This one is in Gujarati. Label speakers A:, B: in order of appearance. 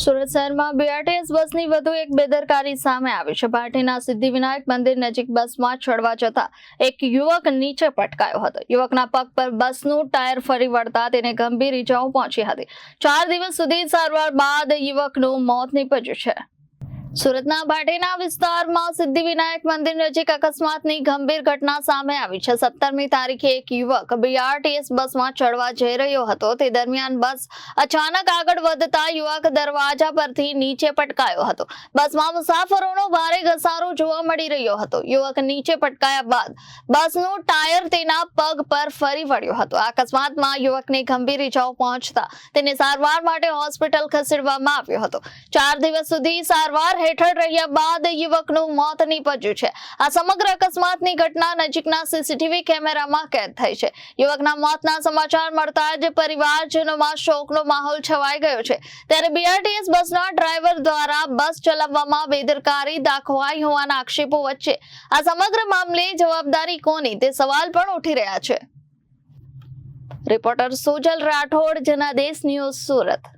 A: સુરત શહેરમાં બીઆરટીએસ બસની વધુ એક બેદરકારી સામે આવી છે। ભાટીના સિદ્ધિવિનાયક મંદિર નજીક બસમાં ચડવા જતા એક યુવક નીચે પટકાયો હતો। યુવકના પગ પર બસનું ટાયર ફરી વળતા તેને ગંભીર ઈજાઓ પહોંચી હતી। 4 દિવસ સુધી સારવાર બાદ યુવકનું મોત નીપજ્યું છે। સુરતના ભાટીના વિસ્તારમાં સિદ્ધિવિનાયક મંદિર નજીક અકસ્માતની ગંભીર ઘટના સામે આવી છે। 17મી તારીખે એક યુવક બીઆરટીએસ બસમાં ચડવા જઈ રહ્યો હતો। તે દરમિયાન બસ અચાનક આગળ વધતા યુવક દરવાજા પરથી નીચે પટકાયો હતો। બસમાં મુસાફરોનો ભારે ઘસારો જોવા મળી રહ્યો હતો। યુવક નીચે પટકાયા બાદ બસનું ટાયર તેના પગ પર ફરી વળ્યો હતો। આ અકસ્માતમાં યુવકને ગંભીર ઈજાઓ પહોંચતા તેને સારવાર માટે હોસ્પિટલ ખસેડવામાં આવ્યો હતો। 4 દિવસ સુધી સારવાર હેઠળ રહ્યા બાદ યુવકનું મોત નીપજ્યું છે। આ સમગ્ર અકસ્માતની ઘટના નજીકના સીસીટીવી કેમેરામાં કેદ થઈ છે। યુવકના મોતના સમાચાર મળતા જ પરિવારજનોમાં શોકનો માહોલ છવાઈ ગયો છે। ત્યારે બીઆરટીએસ બસના ડ્રાઈવર દ્વારા બસ ચલાવવામાં બેદરકારી દાખવાઈ હોવાના આક્ષેપો વચ્ચે આ સમગ્ર મામલે જવાબદારી કોની તે સવાલ પણ ઉઠી રહ્યા છે। Reporter Sojal Rathod, Janadesh News, Surat.